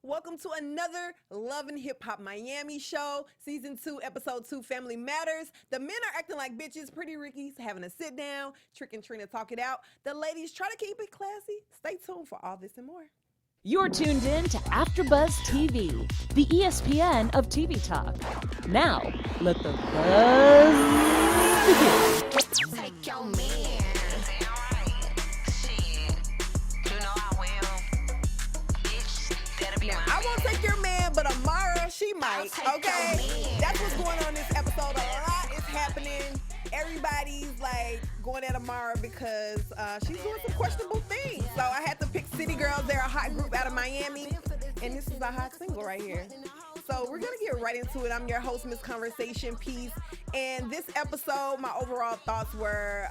Welcome to another Love and Hip Hop Miami show, season 2, episode 2, Family Matters. The men are acting like bitches. Pretty Ricky's having a sit down. Trick and Trina talk it out. The ladies try to keep it classy. Stay tuned for all this and more. You're tuned in to AfterBuzz TV, the ESPN of TV talk. Now, let the buzz begin. Take your man. I won't take your man, but Amara, she might, okay? That's what's going on in this episode. A lot is happening. Everybody's like going at Amara because she's doing some questionable things. So I had to pick City Girls. They're a hot group out of Miami, and this is a hot single right here. So we're gonna get right into it. I'm your host, Miss Conversation Peace, and this episode, my overall thoughts were,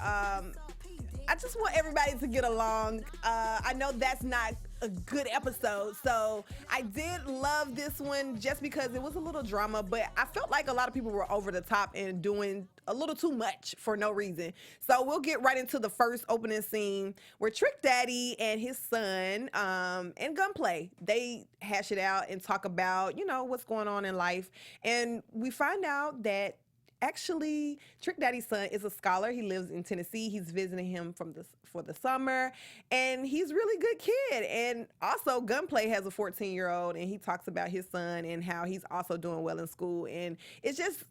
I just want everybody to get along. I know that's not a good episode, so I did love this one just because it was a little drama, but I felt like a lot of people were over the top and doing a little too much for no reason. So we'll get right into the first opening scene where Trick Daddy and his son and Gunplay, they hash it out and talk about, you know, what's going on in life. And we find out that actually, Trick Daddy's son is a scholar. He lives in Tennessee. He's visiting him for the summer, and he's a really good kid. And also, Gunplay has a 14-year-old, and he talks about his son and how he's also doing well in school. And it's just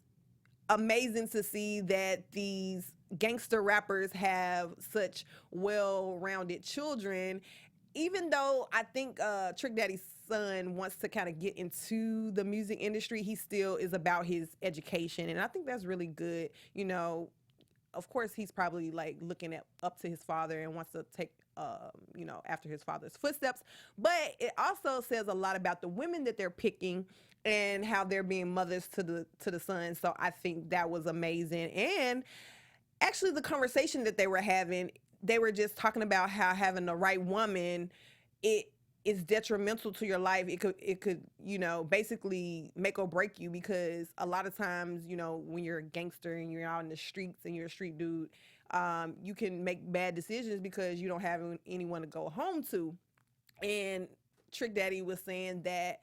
amazing to see that these gangster rappers have such well-rounded children. Even though I think Trick Daddy's son wants to kind of get into the music industry, he still is about his education, and I think that's really good. You know, of course, he's probably like looking up to his father and wants to take, you know, after his father's footsteps. But it also says a lot about the women that they're picking and how they're being mothers to the son. So I think that was amazing. And actually, the conversation that they were having, they were just talking about how having the right woman, it is detrimental to your life. It could, you know, basically make or break you, because a lot of times, you know, when you're a gangster and you're out in the streets and you're a street dude, you can make bad decisions because you don't have anyone to go home to. And Trick Daddy was saying that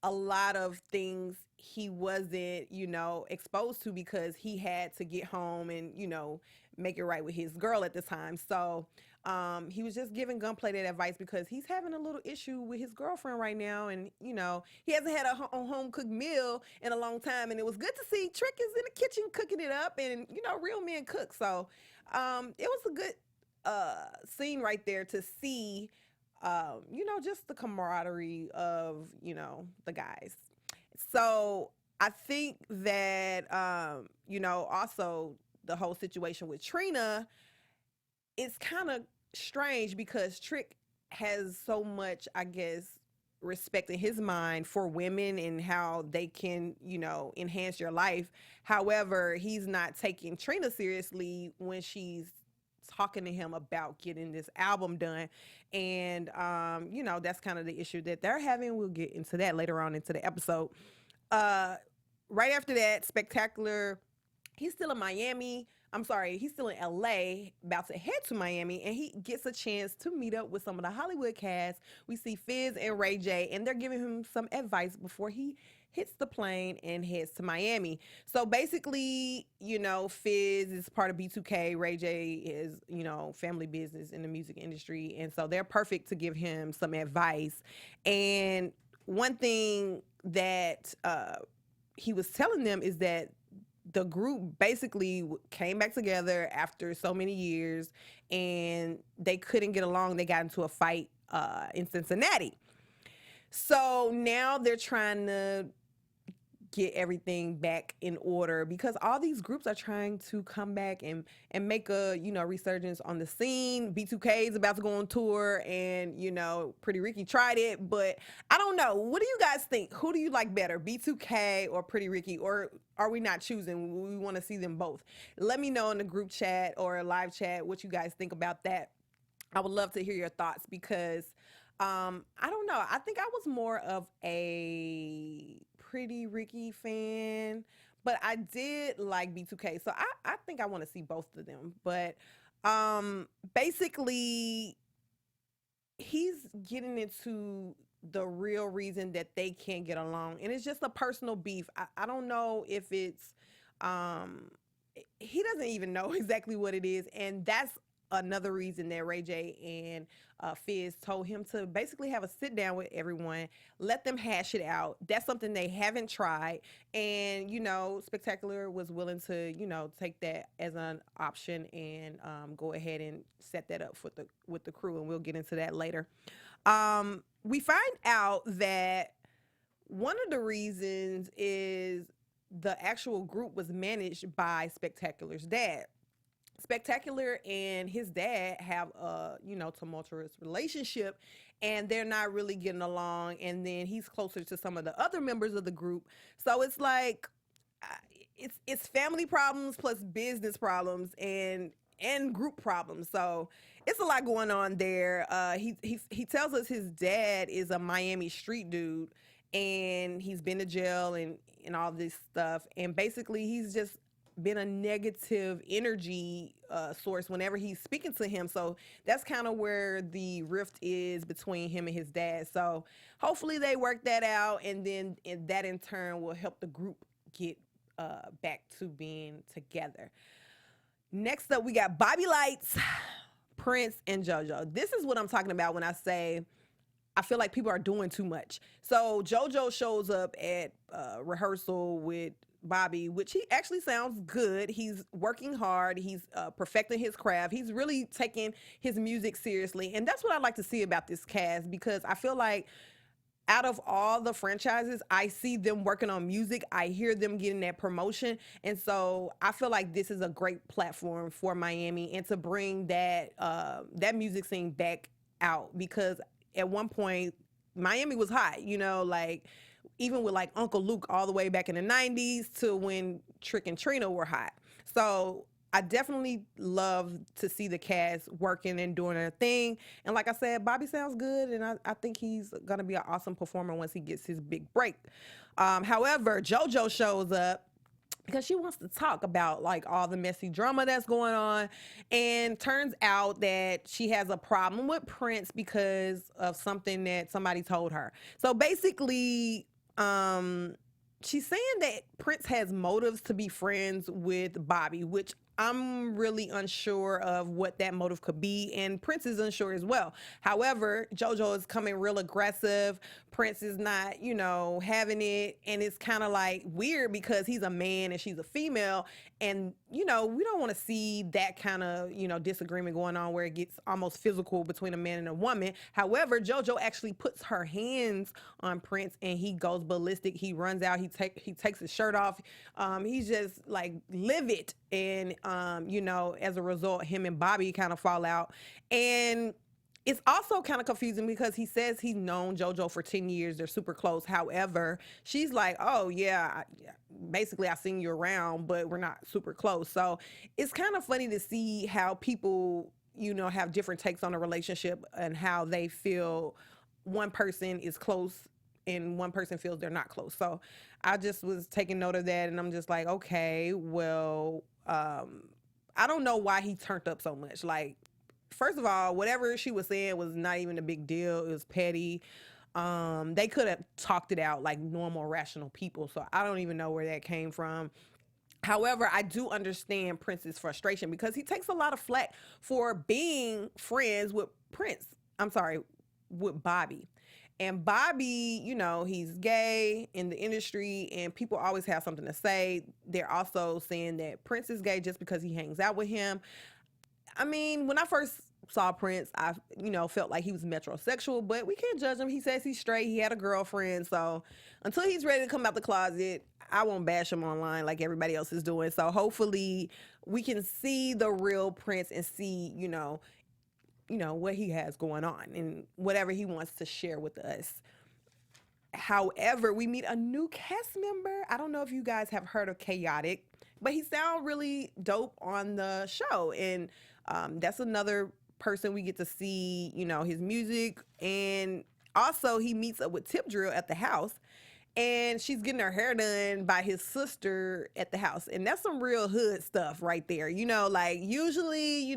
a lot of things he wasn't, you know, exposed to because he had to get home and, you know, make it right with his girl at the time. So he was just giving Gunplay that advice because he's having a little issue with his girlfriend right now. And, you know, he hasn't had a home-cooked meal in a long time. And it was good to see Trick is in the kitchen cooking it up, and, you know, real men cook. So it was a good scene right there to see, you know, just the camaraderie of, you know, the guys. So I think that, you know, also the whole situation with Trina is kind of strange because Trick has so much, I guess, respect in his mind for women and how they can, you know, enhance your life. However, he's not taking Trina seriously when she's talking to him about getting this album done. And, you know, that's kind of the issue that they're having. We'll get into that later on into the episode. Right after that, Spectacular, he's still in Miami. I'm sorry, he's still in LA, about to head to Miami, and he gets a chance to meet up with some of the Hollywood cast. We see Fizz and Ray J, and they're giving him some advice before he hits the plane and heads to Miami. So basically, you know, Fizz is part of B2K. Ray J is, you know, family business in the music industry, and so they're perfect to give him some advice. And one thing that he was telling them is that the group basically came back together after so many years, and they couldn't get along. They got into a fight in Cincinnati. So now they're trying to get everything back in order because all these groups are trying to come back and make a, you know, resurgence on the scene. B2K is about to go on tour, and, you know, Pretty Ricky tried it, but I don't know. What do you guys think? Who do you like better, B2K or Pretty Ricky, or are we not choosing? We want to see them both. Let me know in the group chat or live chat what you guys think about that. I would love to hear your thoughts because I don't know. I think I was more of a Pretty Ricky fan, but I did like B2K. So I think I want to see both of them. But basically, he's getting into the real reason that they can't get along. And it's just a personal beef. I don't know if it's, um, he doesn't even know exactly what it is. And that's another reason that Ray J and Fizz told him to basically have a sit down with everyone, let them hash it out. That's something they haven't tried. And, Spectacular was willing to, take that as an option and go ahead and set that up with the crew. And we'll get into that later. We find out that one of the reasons is the actual group was managed by Spectacular's dad. Spectacular and his dad have a, tumultuous relationship, and they're not really getting along. And then he's closer to some of the other members of the group. So it's like, it's family problems plus business problems and group problems. So it's a lot going on there. He tells us his dad is a Miami street dude, and he's been to jail and all this stuff. And basically, he's just been a negative energy source whenever he's speaking to him. So that's kind of where the rift is between him and his dad. So hopefully they work that out, and then that in turn will help the group get back to being together. Next up, we got Bobby Lights, Prince, and JoJo. This is what I'm talking about when I say I feel like people are doing too much. So JoJo shows up at rehearsal with Bobby, which he actually sounds good. He's working hard. He's perfecting his craft. He's really taking his music seriously. And that's what I like to see about this cast, because I feel like out of all the franchises, I see them working on music. I hear them getting that promotion. And so I feel like this is a great platform for Miami and to bring that music scene back out, because at one point Miami was hot, even with like Uncle Luke all the way back in the 90s to when Trick and Trina were hot. So I definitely love to see the cast working and doing their thing. And like I said, Bobby sounds good, and I think he's going to be an awesome performer once he gets his big break. However, JoJo shows up because she wants to talk about like all the messy drama that's going on. And turns out that she has a problem with Prince because of something that somebody told her. So basically, she's saying that Prince has motives to be friends with Bobby, which I'm really unsure of what that motive could be, and Prince is unsure as well. However, JoJo is coming real aggressive. Prince is not, having it, and it's kind of like weird because he's a man and she's a female, and we don't want to see that kind of disagreement going on where it gets almost physical between a man and a woman. However, JoJo actually puts her hands on Prince, and he goes ballistic. He runs out. He takes his shirt off. He's just like livid. And, as a result, him and Bobby kind of fall out. And it's also kind of confusing because he says he's known JoJo for 10 years. They're super close. However, she's like, oh, yeah, basically I've seen you around, but we're not super close. So it's kind of funny to see how people, have different takes on a relationship and how they feel one person is close and one person feels they're not close. So I just was taking note of that, and I'm just like, okay, well, I don't know why he turned up so much. Like, first of all, whatever she was saying was not even a big deal. It was petty. They could have talked it out like normal, rational people. So I don't even know where that came from. However, I do understand Prince's frustration because he takes a lot of flack for being friends with with Bobby. And Bobby, he's gay in the industry, and people always have something to say. They're also saying that Prince is gay just because he hangs out with him. I mean, when I first saw Prince, I, felt like he was metrosexual, but we can't judge him. He says he's straight. He had a girlfriend. So until he's ready to come out the closet, I won't bash him online like everybody else is doing. So hopefully we can see the real Prince and see, what he has going on and whatever he wants to share with us. However, we meet a new cast member. I don't know if you guys have heard of Chaotic, but he sounds really dope on the show. And that's another person we get to see, his music. And also he meets up with Tip Drill at the house, and she's getting her hair done by his sister at the house. And that's some real hood stuff right there. Like usually,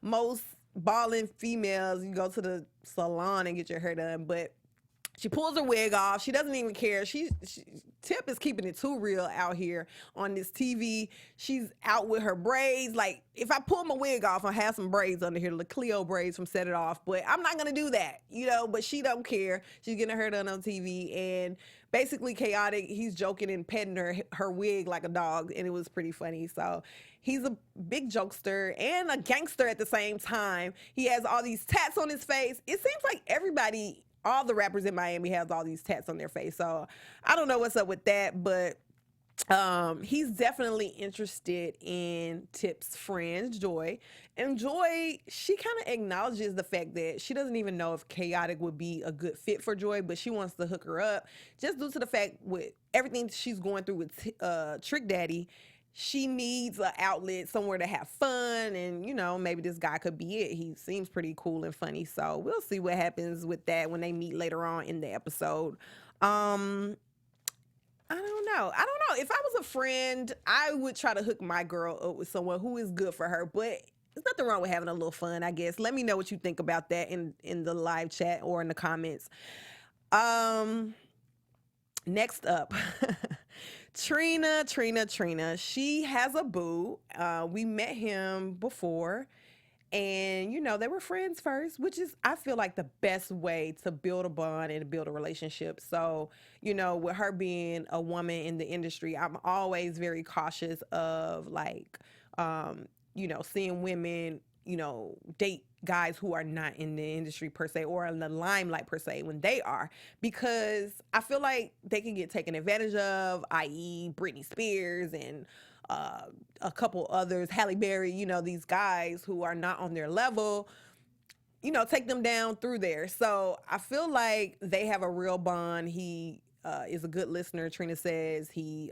most ballin' females, you go to the salon and get your hair done, but She pulls her wig off. She doesn't even care. Tip is keeping it too real out here on this TV. She's out with her braids. Like, if I pull my wig off, I have some braids under here, the Cleo braids from Set It Off. But I'm not gonna do that, But she don't care. She's getting her done on TV, and basically chaotic. He's joking and petting her wig like a dog, and it was pretty funny. So he's a big jokester and a gangster at the same time. He has all these tats on his face. It seems like all the rappers in Miami has all these tats on their face. So I don't know what's up with that, but he's definitely interested in Tip's friend, Joy. And Joy, she kind of acknowledges the fact that she doesn't even know if Chaotic would be a good fit for Joy, but she wants to hook her up just due to the fact with everything she's going through with Trick Daddy. She needs an outlet, somewhere to have fun, and maybe this guy could be it. He seems pretty cool and funny, so we'll see what happens with that when they meet later on in the episode. I don't know. If I was a friend, I would try to hook my girl up with someone who is good for her, but there's nothing wrong with having a little fun, I guess. Let me know what you think about that in the live chat or in the comments. Next up, Trina. She has a boo. We met him before, and they were friends first, which is, I feel like, the best way to build a bond and to build a relationship. So, with her being a woman in the industry, I'm always very cautious of seeing women, date guys who are not in the industry per se or in the limelight per se when they are, because I feel like they can get taken advantage of, i.e. Britney Spears and a couple others, Halle Berry, these guys who are not on their level, take them down through there. So I feel like they have a real bond. He is a good listener, Trina says. He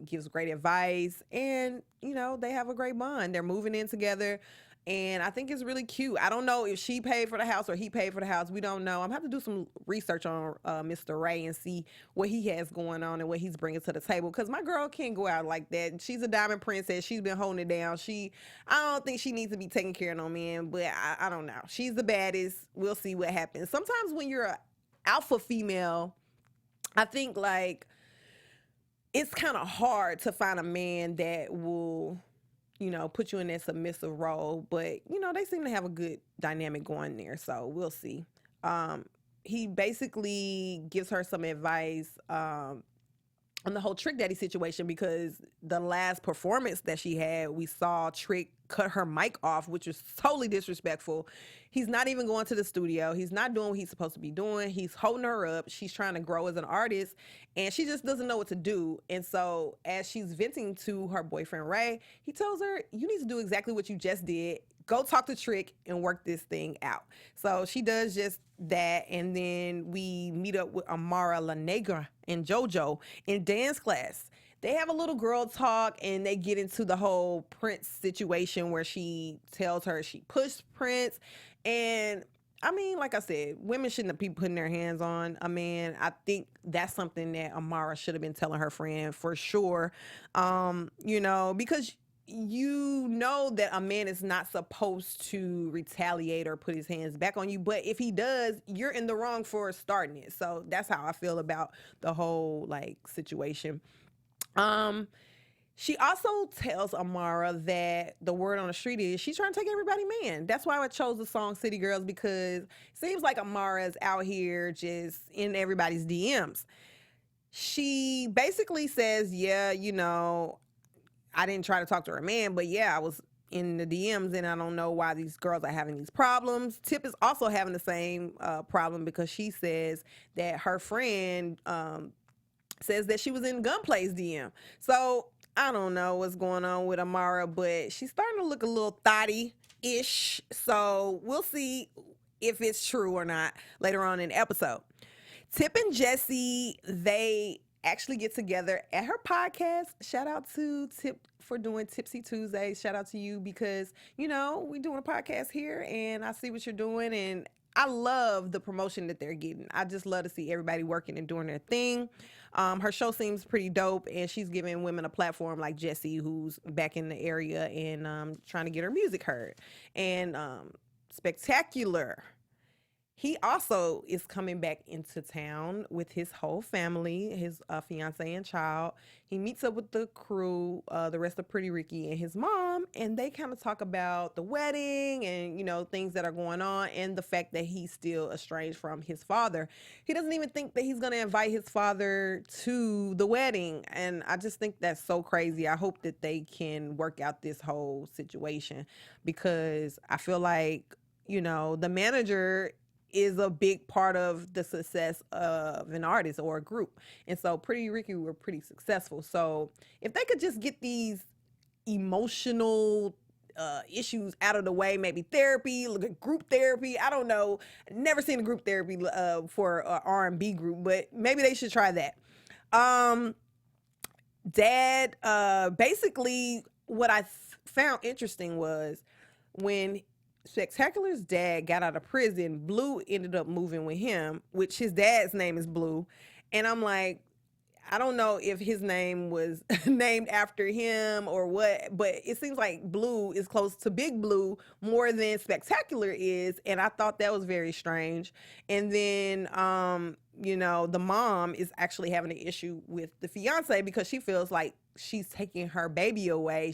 gives great advice, and they have a great bond. They're moving in together, and I think it's really cute. I don't know if she paid for the house or he paid for the house. We don't know. I'm going to have to do some research on Mr. Ray and see what he has going on and what he's bringing to the table, because my girl can't go out like that. She's a diamond princess. She's been holding it down. I don't think she needs to be taking care of no man, but I don't know. She's the baddest. We'll see what happens. Sometimes when you're an alpha female, I think it's kind of hard to find a man that will put you in that submissive role, but they seem to have a good dynamic going there, so we'll see. He basically gives her some advice on the whole Trick Daddy situation, because the last performance that she had, we saw Trick cut her mic off, which was totally disrespectful. He's not even going to the studio. He's not doing what he's supposed to be doing. He's holding her up. She's trying to grow as an artist, and she just doesn't know what to do. And so as she's venting to her boyfriend, Ray, he tells her, you need to do exactly what you just did. Go talk to Trick and work this thing out. So she does just that, and then we meet up with Amara La Negra and Jojo in dance class. They have a little girl talk, and they get into the whole Prince situation where she tells her she pushed Prince. And I mean, like I said, women shouldn't be putting their hands on a man. I think that's something that Amara should have been telling her friend for sure. Because that a man is not supposed to retaliate or put his hands back on you. But if he does, you're in the wrong for starting it. So that's how I feel about the whole situation. She also tells Amara that the word on the street is she's trying to take everybody man. That's why I chose the song City Girls, because it seems like Amara's out here just in everybody's DMs. She basically says, I didn't try to talk to her man, but I was in the DMs, and I don't know why these girls are having these problems. Tip is also having the same problem, because she says that her friend says that she was in Gunplay's DM. So I don't know what's going on with Amara, but she's starting to look a little thotty-ish. So we'll see if it's true or not later on in the episode. Tip and Jessie, they actually get together at her podcast. Shout out to Tip for doing Tipsy Tuesdays. Shout out to you, because, we're doing a podcast here, and I see what you're doing, and I love the promotion that they're getting. I just love to see everybody working and doing their thing. Her show seems pretty dope, and she's giving women a platform like Jessie, who's back in the area and trying to get her music heard. And Spectacular, he also is coming back into town with his whole family, his fiance and child. He meets up with the crew, the rest of Pretty Ricky and his mom, and they kind of talk about the wedding and, things that are going on and the fact that he's still estranged from his father. He doesn't even think that he's going to invite his father to the wedding. And I just think that's so crazy. I hope that they can work out this whole situation because I feel like, the manager is a big part of the success of an artist or a group. And so Pretty Ricky were pretty successful. So if they could just get these emotional issues out of the way, maybe therapy, look at group therapy. I don't know. Never seen a group therapy for an R&B group, but maybe they should try that. Dad, basically what I found interesting was when Spectacular's dad got out of prison, Blue ended up moving with him, which his dad's name is Blue. And I'm like, I don't know if his name was named after him or what, but it seems like Blue is close to Big Blue more than Spectacular is. And I thought that was very strange. And then, the mom is actually having an issue with the fiance because she feels like she's taking her baby away.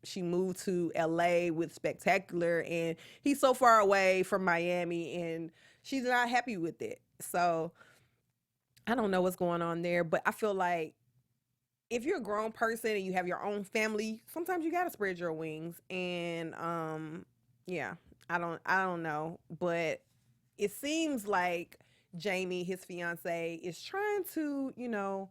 She moved to LA with Spectacular and he's so far away from Miami and she's not happy with it. So I don't know what's going on there, but I feel like if you're a grown person and you have your own family, sometimes you gotta spread your wings. And yeah, I don't know, but it seems like Jamie, his fiance, is trying to,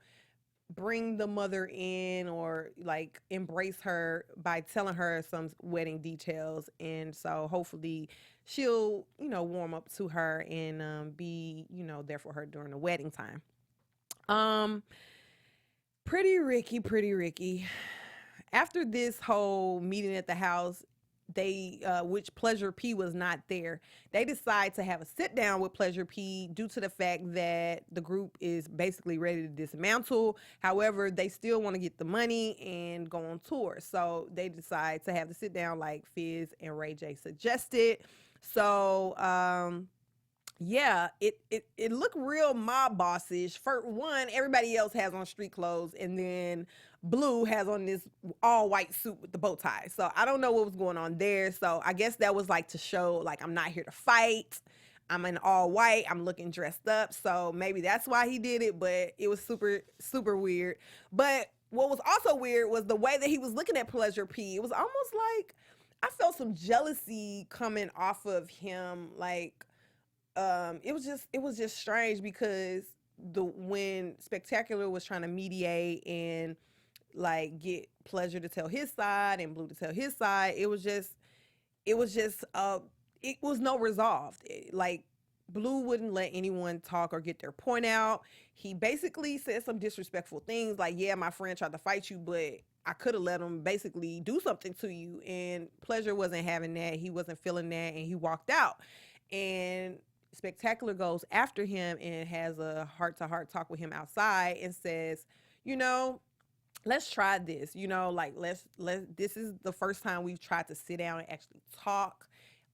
bring the mother in or like embrace her by telling her some wedding details. And so hopefully she'll, warm up to her and be, there for her during the wedding time. Pretty Ricky. After this whole meeting at the house, they which Pleasure P was not there, they decide to have a sit down with Pleasure P due to the fact that the group is basically ready to dismantle. However, they still want to get the money and go on tour, so they decide to have the sit down like Fizz and Ray J suggested. So yeah, it looked real mob bossish. For one, everybody else has on street clothes, and then Blue has on this all white suit with the bow tie. So I don't know what was going on there. So I guess that was like to show like I'm not here to fight. I'm in all white. I'm looking dressed up. So maybe that's why he did it, but it was super, super weird. But what was also weird was the way that he was looking at Pleasure P. It was almost like I felt some jealousy coming off of him. Like, it was just strange because when Spectacular was trying to mediate and like get Pleasure to tell his side and Blue to tell his side, it was no resolve. Like Blue wouldn't let anyone talk or get their point out. He basically said some disrespectful things like, yeah, my friend tried to fight you, but I could have let him basically do something to you. And Pleasure wasn't having that. He wasn't feeling that, and he walked out. And Spectacular goes after him and has a heart-to-heart talk with him outside and says, let's try this. Like let's this is the first time we've tried to sit down and actually talk.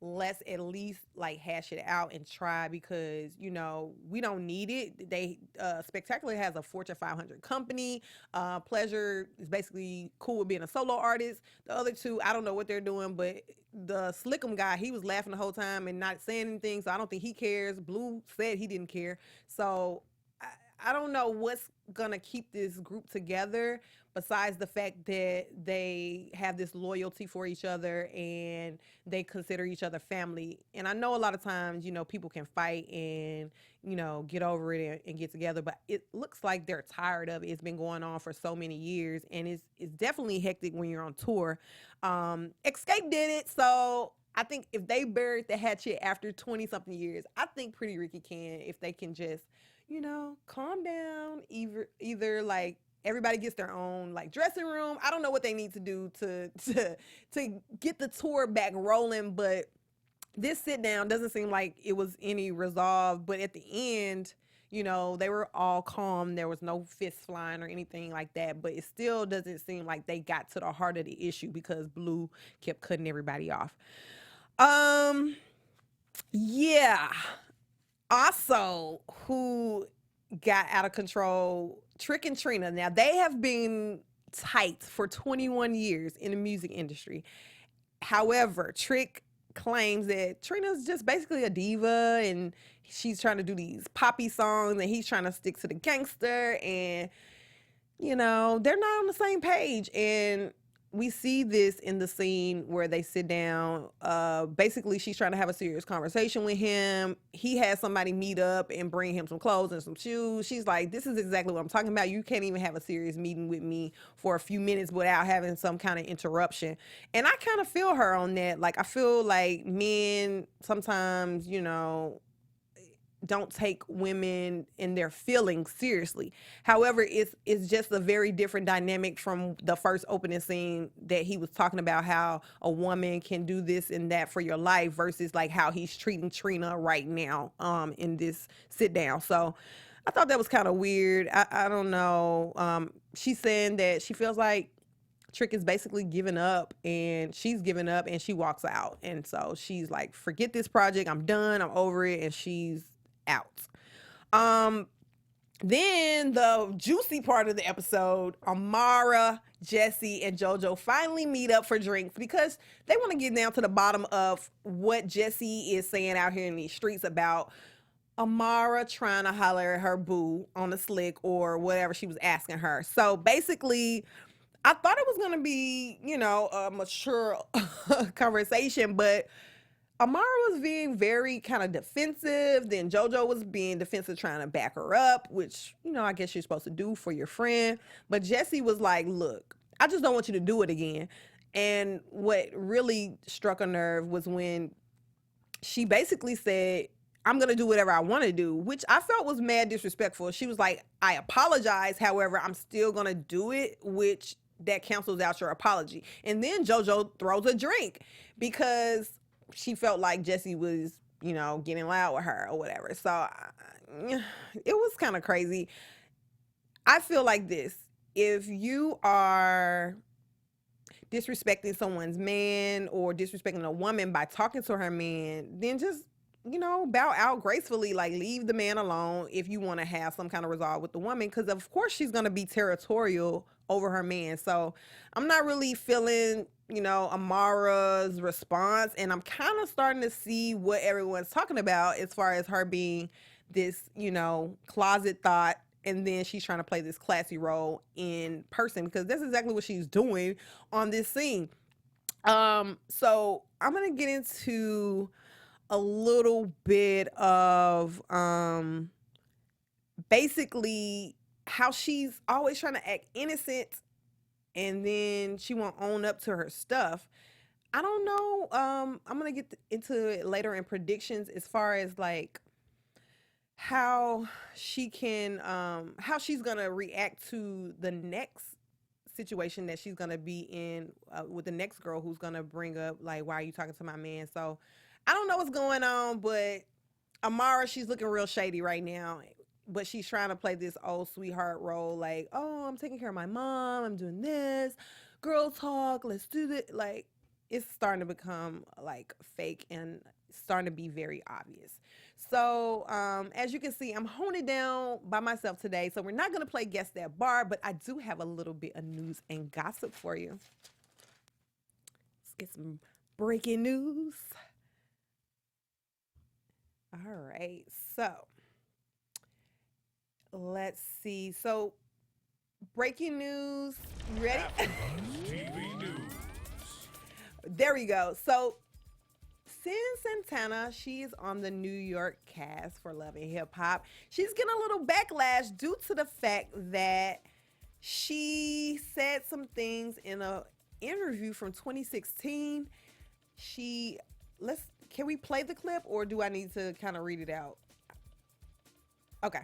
Let's at least like hash it out and try because we don't need it. They Spectacular has a Fortune 500 company. Pleasure is basically cool with being a solo artist. The other two, I don't know what they're doing, but the Slickum guy, he was laughing the whole time and not saying anything, so I don't think he cares. Blue said he didn't care, so I don't know what's gonna keep this group together besides the fact that they have this loyalty for each other and they consider each other family. And I know a lot of times, people can fight and, get over it and get together, but it looks like they're tired of it. It's been going on for so many years and it's definitely hectic when you're on tour. Escape did it, so I think if they buried the hatchet after 20 something years, I think Pretty Ricky can, if they can just calm down. Either like everybody gets their own like dressing room. I don't know what they need to do to get the tour back rolling, but this sit down doesn't seem like it was any resolve. But at the end, they were all calm. There was no fist flying or anything like that. But it still doesn't seem like they got to the heart of the issue because Blue kept cutting everybody off. Yeah. Also, who got out of control, Trick and Trina. Now, they have been tight for 21 years in the music industry. However, Trick claims that Trina's just basically a diva and she's trying to do these poppy songs and he's trying to stick to the gangster, and they're not on the same page. And we see this in the scene where they sit down. Basically, she's trying to have a serious conversation with him. He has somebody meet up and bring him some clothes and some shoes. She's like, this is exactly what I'm talking about. You can't even have a serious meeting with me for a few minutes without having some kind of interruption. And I kind of feel her on that. Like, I feel like men sometimes, don't take women and their feelings seriously. However, it's just a very different dynamic from the first opening scene that he was talking about, how a woman can do this and that for your life versus like how he's treating Trina right now in this sit down. So I thought that was kind of weird. I don't know. She's saying that she feels like Trick is basically giving up, and she's giving up, and she walks out. And so she's like, forget this project. I'm done. I'm over it. And she's out. Then the juicy part of the episode, Amara, Jesse, and Jojo finally meet up for drinks because they want to get down to the bottom of what Jesse is saying out here in these streets about Amara trying to holler at her boo on the slick or whatever she was asking her. So basically, I thought it was going to be, a mature conversation, but Amara was being very kind of defensive. Then Jojo was being defensive, trying to back her up, which, I guess you're supposed to do for your friend. But Jesse was like, look, I just don't want you to do it again. And what really struck a nerve was when she basically said, I'm going to do whatever I want to do, which I felt was mad disrespectful. She was like, I apologize. However, I'm still going to do it, which that cancels out your apology. And then Jojo throws a drink because she felt like Jesse was, getting loud with her or whatever. So it was kind of crazy. I feel like this. If you are disrespecting someone's man or disrespecting a woman by talking to her man, then just bow out gracefully, like leave the man alone if you want to have some kind of resolve with the woman, because of course she's going to be territorial over her man. So I'm not really feeling, Amara's response, and I'm kind of starting to see what everyone's talking about as far as her being this, closet thought, and then she's trying to play this classy role in person, because that's exactly what she's doing on this scene. So I'm going to get into a little bit of basically how she's always trying to act innocent and then she won't own up to her stuff. I don't know. I'm going to get into it later in predictions as far as like how she can, how she's going to react to the next situation that she's going to be in with the next girl who's going to bring up like, why are you talking to my man? So I don't know what's going on, but Amara, she's looking real shady right now. But she's trying to play this old sweetheart role, like, oh, I'm taking care of my mom, I'm doing this, girl talk, let's do this. Like, it's starting to become like fake and starting to be very obvious. So as you can see, I'm honing down by myself today. So we're not going to play Guess That Bar, but I do have a little bit of news and gossip for you. Let's get some breaking news. All right, so let's see. So, breaking news. You ready? TV News. There we go. So, Sin Santana, she's on the New York cast for Love and Hip Hop. She's getting a little backlash due to the fact that she said some things in an interview from 2016. Can we play the clip, or do I need to kind of read it out? Okay.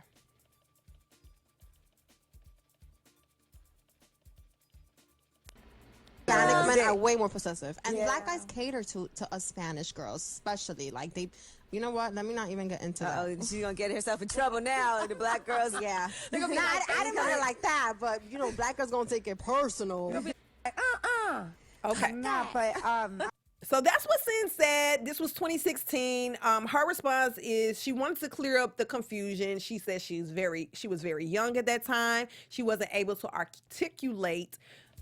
Hispanic men are way more possessive, and black guys cater to us Spanish girls, especially. Like they, you know what? Let me not even get into that. Oh, she's gonna get herself in trouble now. The black girls, yeah. Nah, I didn't mean it like that, but black girls gonna take it personal. Okay. Nah, but So that's what Sin said. This was 2016. Her response is she wants to clear up the confusion. She says she was very young at that time. She wasn't able to articulate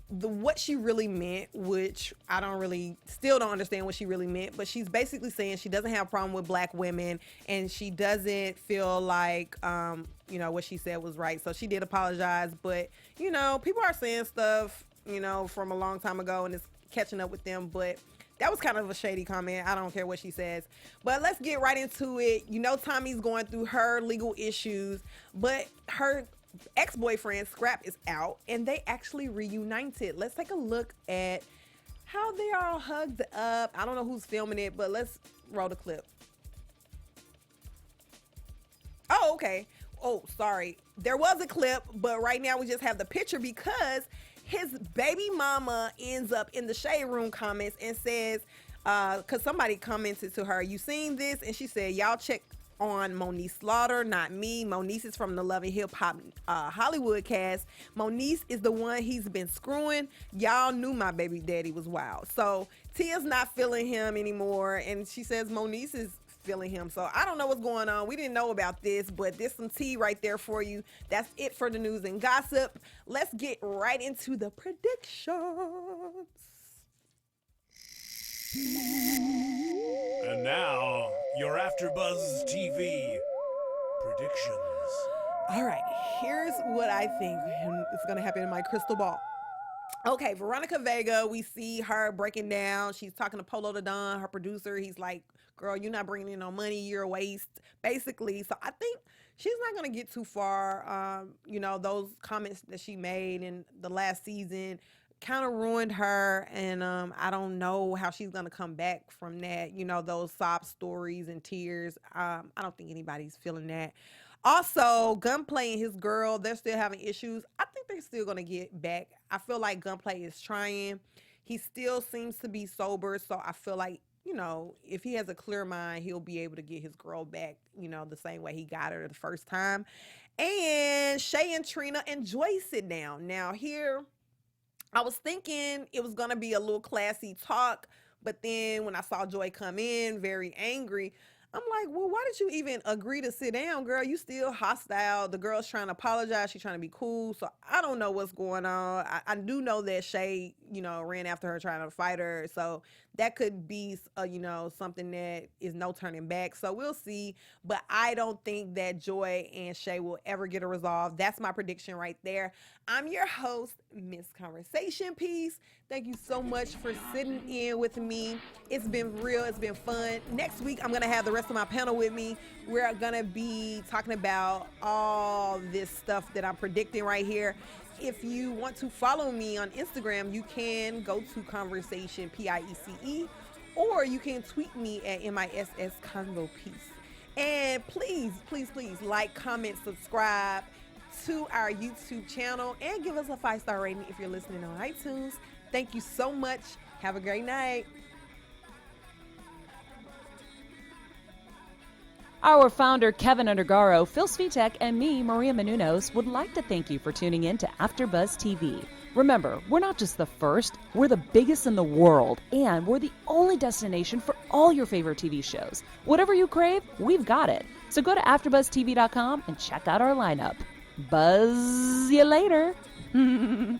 what she really meant, which I still don't understand what she really meant. But she's basically saying she doesn't have a problem with black women, and she doesn't feel like what she said was right. So she did apologize, but people are saying stuff from a long time ago, and it's catching up with them, but. That was kind of a shady comment. I don't care what she says. But let's get right into it. Tommy's going through her legal issues, but her ex-boyfriend, Scrap, is out, and they actually reunited. Let's take a look at how they are all hugged up. I don't know who's filming it, but let's roll the clip. Oh, okay. Oh, sorry. There was a clip, but right now we just have the picture because his baby mama ends up in the shade room comments and says, because somebody commented to her, "You seen this?" And she said, "Y'all check on Moniece Slaughter, not me. Moniece is from the Love and Hip Hop Hollywood cast. Moniece is the one he's been screwing. Y'all knew my baby daddy was wild." So Tia's not feeling him anymore, and she says Moniece is feeling him. So I don't know what's going on. We didn't know about this, but there's some tea right there for you. That's it for the news and gossip. Let's get right into the predictions. And now, your AfterBuzz TV predictions. All right, here's what I think is going to happen in my crystal ball. Okay, Veronica Vega, we see her breaking down. She's talking to Polo the Don, her producer. He's like, "Girl, you're not bringing in no money. You're a waste," basically. So I think she's not going to get too far. Those comments that she made in the last season kind of ruined her. And I don't know how she's going to come back from that. Those sob stories and tears. I don't think anybody's feeling that. Also, Gunplay and his girl, they're still having issues. I think they're still going to get back. I feel like Gunplay is trying. He still seems to be sober, so I feel like, if he has a clear mind, he'll be able to get his girl back, the same way he got her the first time. And Shay and Trina and Joy sit down. Now here, I was thinking it was going to be a little classy talk, but then when I saw Joy come in very angry, I'm like, well, why did you even agree to sit down, girl? You still hostile. The girl's trying to apologize. She's trying to be cool. So I don't know what's going on. I do know that Shay, ran after her trying to fight her. So that could be, something that is no turning back. So we'll see. But I don't think that Joy and Shay will ever get a resolve. That's my prediction right there. I'm your host, Miss Conversation Piece. Thank you so much for sitting in with me. It's been real. It's been fun. Next week, I'm going to have the rest of my panel with me. We're going to be talking about all this stuff that I'm predicting right here. If you want to follow me on Instagram, you can go to Conversation PIECE, or you can tweet me at MISS Convo Piece. And please, please, please like, comment, subscribe to our YouTube channel, and give us a 5-star rating if you're listening on iTunes. Thank you so much. Have a great night. Our founder, Kevin Undergaro, Phil Svitek, and me, Maria Menounos, would like to thank you for tuning in to AfterBuzz TV. Remember, we're not just the first, we're the biggest in the world, and we're the only destination for all your favorite TV shows. Whatever you crave, we've got it. So go to AfterBuzzTV.com and check out our lineup. Buzz you later. The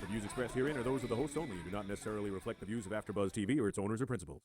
views expressed herein are those of the hosts only and do not necessarily reflect the views of AfterBuzz TV or its owners or principals.